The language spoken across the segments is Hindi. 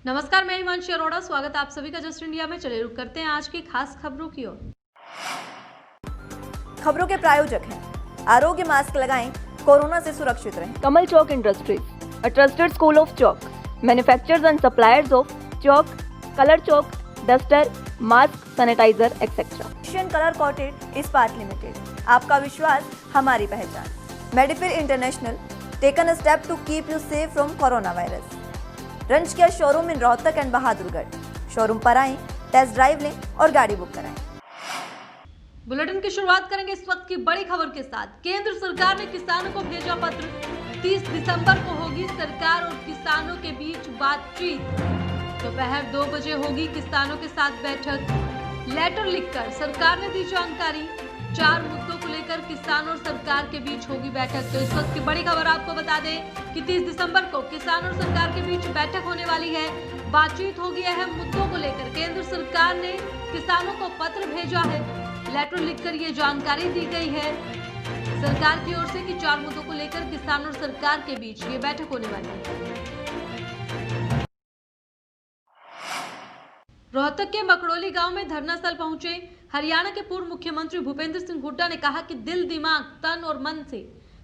नमस्कार, मैं हिमांशी अरोड़ा। स्वागत है आप सभी का जस्ट इंडिया में। चलिए रुक करते हैं आज की खास खबरों की ओर। खबरों के प्रायोजक हैं आरोग्य मास्क लगाएं, कोरोना से सुरक्षित रहें। Kamal Chalk Industries, a trusted school of chalk, manufacturers and suppliers of chalk, color chalk, duster, mask, sanitizer, etc. Asian colour coated इस्पात लिमिटेड, आपका विश्वास हमारी पहचान। मेडिफिर international, taken a step to keep you safe from corona virus. रंज किया showroom in Rohtak and Bahadurgarh. Showroom पर आएं, टेस्ट ड्राइव लें और गाड़ी बुक कराएं। बुलेटिन की शुरुआत करेंगे इस वक्त की बड़ी खबर के साथ। केंद्र सरकार ने किसानों को भेजा पत्र। 30 दिसंबर को होगी सरकार और किसानों के बीच बातचीत। दोपहर 2 बजे होगी किसानों के साथ बैठक। लेटर लिखकर सरकार ने दी जानकारी। 4 मुद्दों को लेकर किसान और सरकार के बीच होगी बैठक। तो इस वक्त की बड़ी खबर आपको बता दें कि 30 दिसंबर को किसान और सरकार के बीच बैठक होने वाली है। बातचीत होगी अहम मुद्दों को लेकर। केंद्र सरकार ने किसानों को पत्र भेजा है। लेटर लिखकर ये जानकारी दी गई है सरकार की ओर से कि 4 मुद्दों को लेकर किसान और सरकार के बीच ये बैठक होने वाली है। रोहतक के मकड़ोली गांव में धरना स्थल पहुंचे हरियाणा के पूर्व मुख्यमंत्री भूपेंद्र सिंह हुड्डा ने कहा कि दिल, दिमाग, तन और मन से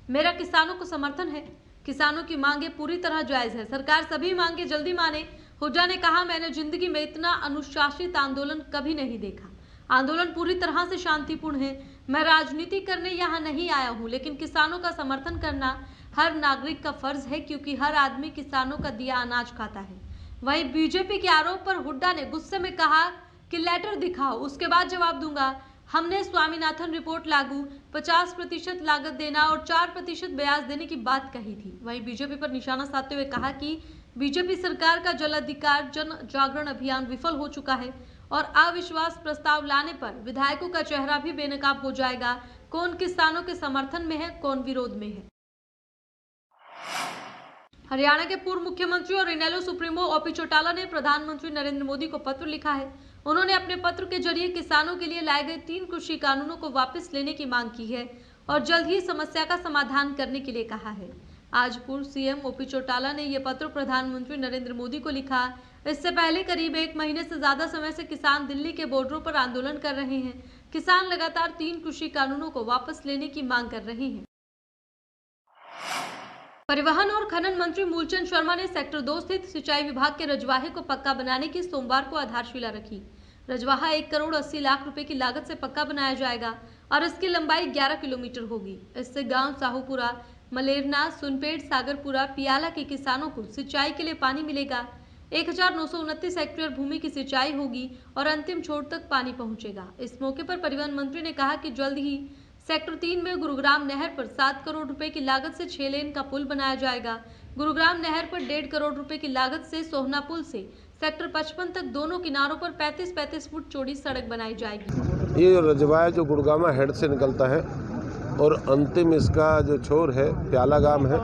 मेरा किसानों को समर्थन है। किसानों की मांगे पूरी तरह जायज है। सरकार सभी मांगे जल्दी माने। हुड्डा ने कहा, मैंने जिंदगी में इतना अनुशासित आंदोलन कभी नहीं देखा। आंदोलन पूरी तरह से शांतिपूर्ण है। मैं राजनीति करने यहाँ नहीं आया हूँ, लेकिन किसानों का समर्थन करना हर नागरिक का फर्ज है, क्योंकि हर आदमी किसानों का दिया अनाज खाता है। वहीं बीजेपी के आरोप पर हुड्डा ने गुस्से में कहा कि लेटर दिखाओ, उसके बाद जवाब दूंगा। हमने स्वामीनाथन रिपोर्ट लागू, 50% लागत देना और 4% ब्याज देने की बात कही थी। वहीं बीजेपी पर निशाना साधते हुए कहा कि बीजेपी सरकार का जल अधिकार जन जागरण अभियान विफल हो चुका है और अविश्वास प्रस्ताव लाने पर विधायकों का चेहरा भी बेनकाब हो जाएगा। कौन किसानों के समर्थन में है, कौन विरोध में है। हरियाणा के पूर्व मुख्यमंत्री और इनेलो सुप्रीमो ओपी चौटाला ने प्रधानमंत्री नरेंद्र मोदी को पत्र लिखा है। उन्होंने अपने पत्र के जरिए किसानों के लिए लाए गए 3 कृषि कानूनों को वापस लेने की मांग की है और जल्द ही समस्या का समाधान करने के लिए कहा है। आज पूर्व सीएम ओपी चौटाला ने यह पत्र प्रधानमंत्री नरेंद्र मोदी को लिखा। इससे पहले करीब 1 महीने से ज्यादा समय से किसान दिल्ली के बॉर्डरों पर आंदोलन कर रहे हैं। किसान लगातार 3 कृषि कानूनों को वापस लेने की मांग कर रहे हैं। परिवहन और खनन मंत्री मूलचंद शर्मा ने सेक्टर 2 स्थित सिंचाई विभाग के रजवाहे को पक्का बनाने की सोमवार को आधारशिला रखी। रजवाहा 1 करोड़ 80 लाख रुपए की लागत से पक्का बनाया जाएगा और इसकी लंबाई 11 किलोमीटर होगी। इससे गांव साहूपुरा, मलेरना, सुनपेट, सागरपुरा, पियाला के किसानों को सिंचाई के लिए पानी मिलेगा। 1929 हेक्टेयर भूमि की सिंचाई होगी और अंतिम छोर तक पानी पहुंचेगा। इस मौके पर परिवहन मंत्री ने कहा कि जल्द ही सेक्टर 3 में गुरुग्राम नहर पर 7 करोड़ रुपए की लागत से 6 लेन का पुल बनाया जाएगा। गुरुग्राम नहर पर 1.5 करोड़ रुपए की लागत से सोहना पुल से सेक्टर 55 तक दोनों किनारों पर 35-35 फुट चौड़ी सड़क बनाई जाएगी। ये रजवाया जो गुड़गामा हेड से निकलता है और अंतिम इसका जो छोर है प्याला गांव है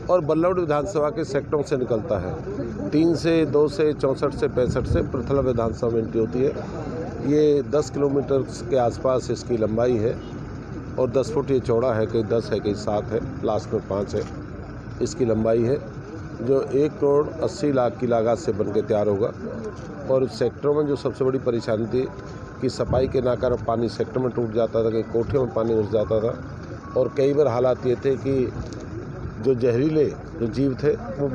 और बल्लौड़ विधानसभा के सेक्टरों से निकलता है। 3 से 2 से 64 से 65 से पृथला विधानसभा में एंट्री होती है। ये 10 किलोमीटर के आसपास इसकी लंबाई है और 10 फुट ये चौड़ा है, कहीं 10 है, कहीं 7 है, लास्ट में 5 है इसकी लंबाई है, जो 1 करोड़ 80 लाख की लागत से बनके तैयार होगा। और सेक्टरों में जो सबसे बड़ी परेशानी थी कि सफाई के ना कारण पानी सेक्टर में टूट जाता था, कहीं कोठियों में पानी घुस जाता था और कई बार हालात ये थे कि जो जहरीले जो जीव थे वो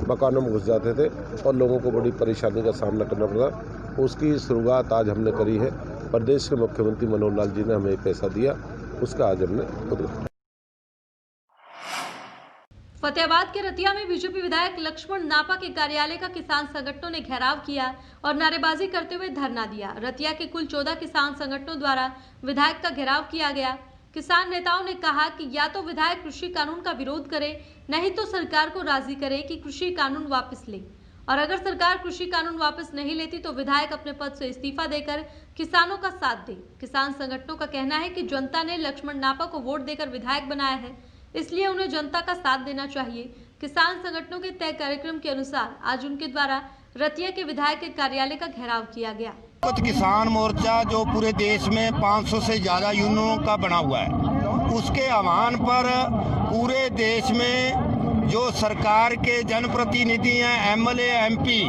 मकानों में घुस जाते थे और लोगों को बड़ी परेशानी का सामना करना पड़ता। उसकी शुरुआत आज हमने करी है। प्रदेश के मुख्यमंत्री मनोहर लाल जी ने हमें पैसा दिया, उसका आज हमने उद्घाटन। फतेहाबाद के रतिया में बीजेपी विधायक लक्ष्मण नापा के कार्यालय का किसान संगठनों ने घेराव किया और नारेबाजी करते हुए धरना दिया। रतिया के कुल 14 किसान संगठनों द्वारा विधायक का घेराव किया गया। किसान नेताओं ने कहा कि या तो विधायक कृषि कानून का विरोध करे, नहीं तो सरकार को राजी करे कि कृषि कानून वापस ले, और अगर सरकार कृषि कानून वापस नहीं लेती तो विधायक अपने पद से इस्तीफा देकर किसानों का साथ दे। किसान संगठनों का कहना है कि जनता ने लक्ष्मण नापा को वोट देकर विधायक बनाया है, इसलिए उन्हें जनता का साथ देना चाहिए। किसान संगठनों के तय कार्यक्रम के अनुसार आज उनके द्वारा रतिया के विधायक के कार्यालय का घेराव किया गया। किसान मोर्चा जो पूरे देश में 500 से ज्यादा यूनियनों का बना हुआ है, उसके आह्वान पर पूरे देश में जो सरकार के जनप्रतिनिधि हैं, एमएलए, एमपी,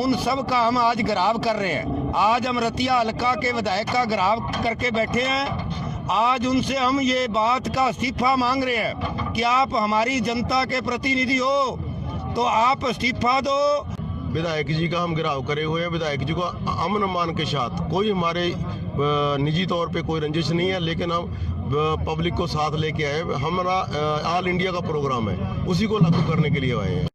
उन सब का हम आज घिराव कर रहे हैं। आज हम रतिया हल्का के विधायक का घिराव करके बैठे हैं। आज उनसे हम ये बात का इस्तीफा मांग रहे हैं कि आप हमारी जनता के प्रतिनिधि हो तो आप इस्तीफा दो। विधायक जी का हम घिराव करे हुए हैं। विधायक जी को अमन मान के साथ, कोई हमारे निजी तौर पे कोई रंजिश नहीं है, लेकिन हम पब्लिक को साथ लेके आए। हमारा ऑल इंडिया का प्रोग्राम है, उसी को लागू करने के लिए आए हैं।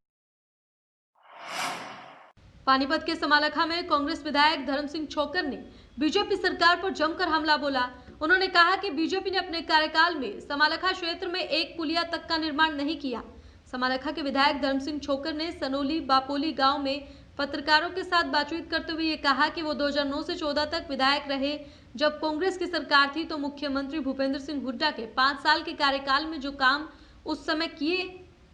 पानीपत के समालखा में कांग्रेस विधायक धर्म सिंह छोकर ने बीजेपी सरकार पर जमकर हमला बोला। उन्होंने कहा कि बीजेपी ने अपने कार्यकाल में समालखा क्षेत्र में एक पुलिया तक का निर्माण नहीं किया। समालखा के विधायक धर्म सिंह छोकर ने सनोली बापोली गांव में पत्रकारों के साथ बातचीत करते हुए ये कहा कि वो 2009 से 14 तक विधायक रहे। जब कांग्रेस की सरकार थी तो मुख्यमंत्री भूपेंद्र सिंह हुड्डा के 5 साल के कार्यकाल में जो काम उस समय किए,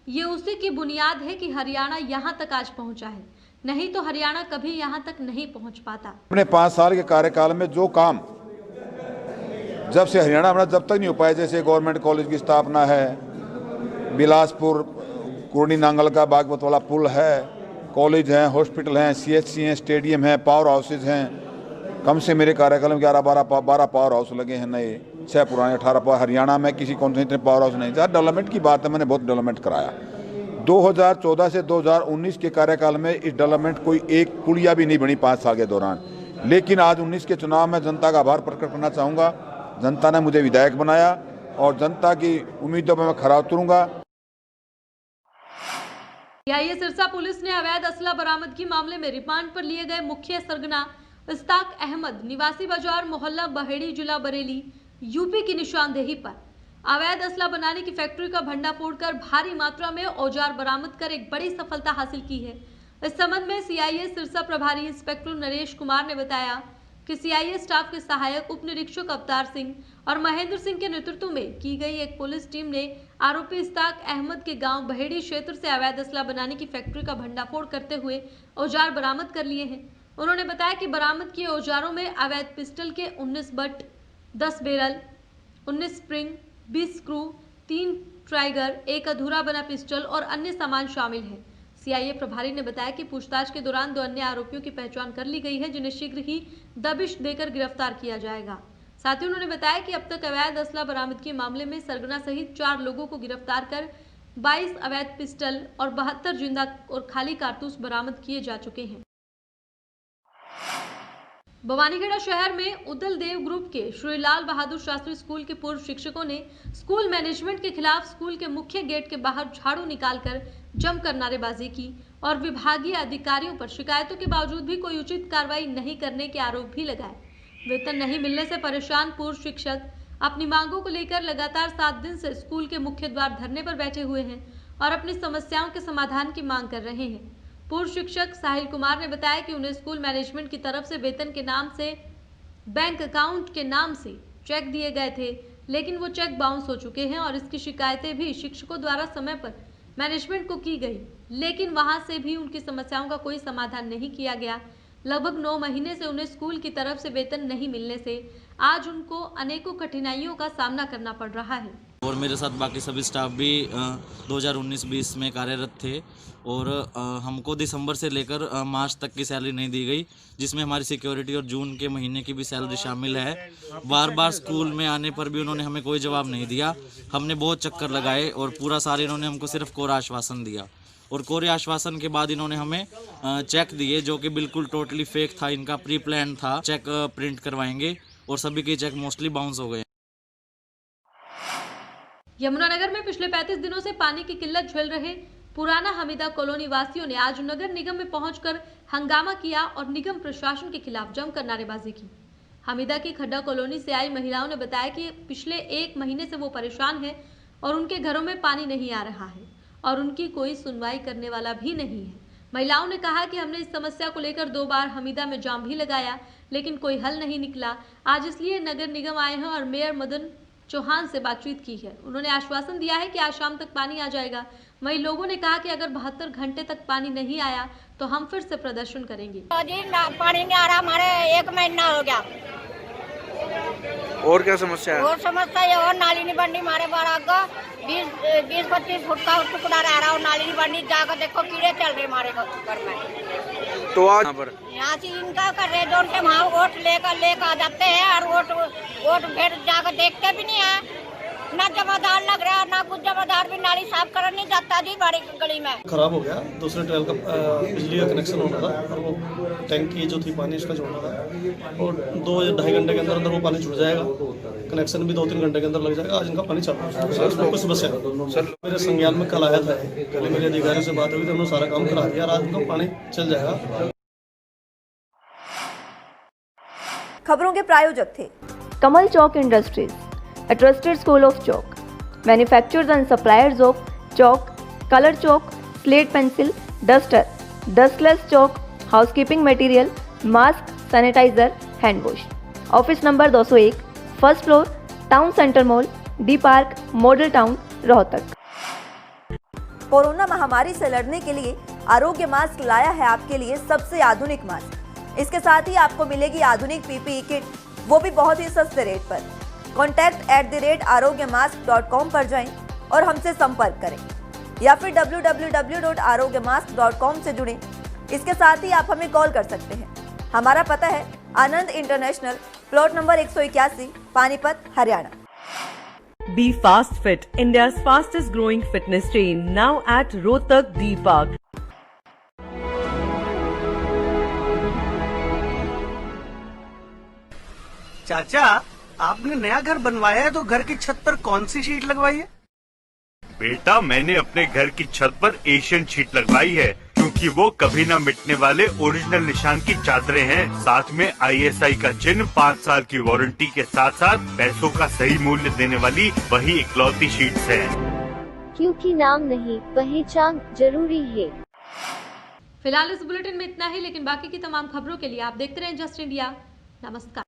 ये उसी की बुनियाद है कि हरियाणा यहाँ तक आज पहुँचा है, नहीं तो हरियाणा कभी यहाँ तक नहीं पहुँच पाता। अपने 5 साल के कार्यकाल में जो काम जब से हरियाणा बना जब तक नहीं हो पाया, जैसे गवर्नमेंट कॉलेज की स्थापना है, बिलासपुर कुर्नी नांगल का बागवत वाला पुल है, कॉलेज हैं, हॉस्पिटल हैं, CHC हैं, स्टेडियम हैं, पावर हाउसेज हैं। कम से मेरे कार्यकाल में 11-12 पावर हाउस लगे हैं नए, 6 पुराने, 18 पावर। हरियाणा में किसी कौन से इतने पावर हाउस नहीं था। डेवलपमेंट की बात है, मैंने बहुत डेवलपमेंट कराया। 2014 से 2019 के कार्यकाल में इस डेवलपमेंट कोई एक पुलिया भी नहीं बनी 5 साल के दौरान। लेकिन आज 19 के चुनाव में जनता का आभार प्रकट करना चाहूँगा। जनता ने मुझे विधायक बनाया और जनता की उम्मीदों पर मैं खरा उतरूंगा। सीआईए सिरसा पुलिस ने अवैध असला बरामदगी मामले में रिमांड पर लिए गए मुख्य सरगना इस्ताक अहमद निवासी बाजार मोहल्ला बहेड़ी जिला बरेली यूपी की निशानदेही पर अवैध असला बनाने की फैक्ट्री का भंडाफोड़ कर भारी मात्रा में औजार बरामद कर एक बड़ी सफलता हासिल की है। इस संबंध में सीआईए सिरसा प्रभारी इंस्पेक्टर नरेश कुमार ने बताया कि सीआईए स्टाफ के सहायक उप निरीक्षक अवतार सिंह और महेंद्र सिंह के नेतृत्व में की गई एक पुलिस टीम ने आरोपी इस्ताक अहमद के गांव बहेड़ी क्षेत्र से अवैध असला बनाने की फैक्ट्री का भंडाफोड़ करते हुए औजार बरामद कर लिए हैं। उन्होंने बताया कि बरामद किए औजारों में अवैध पिस्टल के 19 बट, 10 बैरल, 19 स्प्रिंग, 20 स्क्रू, 3 ट्राइगर, एक अधूरा बना पिस्टल और अन्य सामान शामिल है। सीआईए प्रभारी ने बताया कि पूछताछ के दौरान 2 अन्य आरोपियों की पहचान कर ली गई है, जिन्हें शीघ्र ही दबिश देकर गिरफ्तार किया जाएगा। साथ ही उन्होंने बताया कि अब तक अवैध असला बरामदगी मामले में सरगना सहित 4 लोगों को गिरफ्तार कर 22 अवैध पिस्टल और 72 जिंदा और खाली कारतूस बरामद किए जा चुके हैं। भवानीगढ़ शहर में उदल देव ग्रुप के श्री लाल बहादुर शास्त्री स्कूल के पूर्व शिक्षकों ने स्कूल मैनेजमेंट के खिलाफ स्कूल के मुख्य गेट के बाहर झाड़ू निकालकर जमकर नारेबाजी की और विभागीय अधिकारियों पर शिकायतों के बावजूद भी कोई उचित कार्रवाई नहीं करने के आरोप भी लगाए। वेतन नहीं मिलने से परेशान पूर्व शिक्षक अपनी मांगों को लेकर लगातार 7 दिन से स्कूल के मुख्य द्वार धरने पर बैठे हुए हैं और अपनी समस्याओं के समाधान की मांग कर रहे हैं। पूर्व शिक्षक साहिल कुमार ने बताया कि उन्हें स्कूल मैनेजमेंट की तरफ से वेतन के नाम से बैंक अकाउंट के नाम से चेक दिए गए थे, लेकिन वो चेक बाउंस हो चुके हैं और इसकी शिकायतें भी शिक्षकों द्वारा समय पर मैनेजमेंट को की गई, लेकिन वहां से भी उनकी समस्याओं का कोई समाधान नहीं किया गया। लगभग 9 महीने से उन्हें स्कूल की तरफ से वेतन नहीं मिलने से आज उनको अनेकों कठिनाइयों का सामना करना पड़ रहा है। और मेरे साथ बाकी सभी स्टाफ भी 2019-20 में कार्यरत थे और हमको दिसंबर से लेकर मार्च तक की सैलरी नहीं दी गई, जिसमें हमारी सिक्योरिटी और जून के महीने की भी सैलरी शामिल है। बार बार स्कूल में आने पर भी उन्होंने हमें कोई जवाब नहीं दिया। हमने बहुत चक्कर लगाए और पूरा साल इन्होंने हमको सिर्फ कोरा आश्वासन दिया और कोरे आश्वासन के बाद इन्होंने हमें चेक दिए जो कि बिल्कुल टोटली फेक था। इनका प्री प्लान था चेक प्रिंट करवाएंगे और सभी के चेक मोस्टली बाउंस हो गए। यमुनानगर में पिछले 35 दिनों से पानी की किल्लत झेल रहे पुराना हमीदा कॉलोनी वासियों ने आज नगर निगम में पहुंचकर हंगामा किया और निगम प्रशासन के खिलाफ जमकर नारेबाजी की। हमीदा की खड्डा कॉलोनी से आई महिलाओं ने बताया कि पिछले 1 महीने से वो परेशान है और उनके घरों में पानी नहीं आ रहा है और उनकी कोई सुनवाई करने वाला भी नहीं है। महिलाओं ने कहा कि हमने इस समस्या को लेकर 2 बार हमीदा में जाम भी लगाया, लेकिन कोई हल नहीं निकला। आज इसलिए नगर निगम आए हैं और मेयर मदन चौहान से बातचीत की है। उन्होंने आश्वासन दिया है कि आज शाम तक पानी आ जाएगा। वहीं लोगों ने कहा कि अगर 72 घंटे तक पानी नहीं आया तो हम फिर से प्रदर्शन करेंगे। पानी नहीं आ रहा, हमारे 1 महीना हो गया। और क्या समस्या है? और समस्या ये और नाली नहीं बननी हमारे बार 20-25 फुट का टुकड़ा रह रहा और नाली नहीं बननी। जाकर देखो कीड़े चल रहे हमारे घर में। तो आज यहाँ से इनका कर रहे जो उनके वहाँ वोट लेकर आ जाते हैं और वोट फिर जाकर देखते भी नहीं है। ना जमादार लग रहा है ना कुछ, जमादार भी नाली साफ कर नहीं जाता जी हमारी गली में। खराब हो गया, दूसरे ट्वेल का बिजली का कनेक्शन होना था और वो टैंकी जो थी पानी इसका जोड़ना था और 2-2.5 घंटे के अंदर अंदर वो पानी छूट जाएगा। कनेक्शन भी 2-3 घंटे के अंदर लग जाएगा। आज इनका पानी चल रहा है, उसमें कुछ समस्या सर मेरे संज्ञान में कल आया था। कल मेरे अधिकारी से बात हुई तो उन्होंने सारा काम करा दिया। आज इनका पानी चल जाएगा। खबरों के प्रायोजक थे Kamal Chalk Industries, a trusted school of chalk, manufacturers and suppliers of chalk, color chalk, slate pencil, duster, dustless chalk, housekeeping material, mask, sanitizer, hand wash. Office number 201, first floor, Town Center Mall, D Park, Model Town, Rohtak. Corona महामारी से लड़ने के लिए आरोग्य मास्क लाया है आपके लिए सबसे आधुनिक मास्क। इसके साथ ही आपको मिलेगी आधुनिक पीपीई किट, वो भी बहुत ही सस्ते रेट पर। contact@arogyamask.com पर जाएं और हमसे संपर्क करें या फिर www.arogyamask.com से जुड़ें। इसके साथ ही आप हमें कॉल कर सकते हैं। हमारा पता है Anand international, plot number 181, Panipat, Haryana. Be Fast Fit, India's fastest growing fitness chain, now at Rohtak D Park. चाचा, आपने नया घर बनवाया है तो घर की छत पर कौन सी शीट लगवाई है? बेटा, मैंने अपने घर की छत पर एशियन शीट लगवाई है क्योंकि वो कभी न मिटने वाले ओरिजिनल निशान की चादरें हैं। साथ में ISI का चिन्ह, 5 साल की वारंटी के साथ साथ पैसों का सही मूल्य देने वाली वही इकलौती शीट्स हैं। क्योंकि नाम नहीं, पहचान जरूरी है। फिलहाल इस बुलेटिन में इतना ही, लेकिन बाकी की तमाम खबरों के लिए आप देखते रहें जस्ट इंडिया। नमस्कार।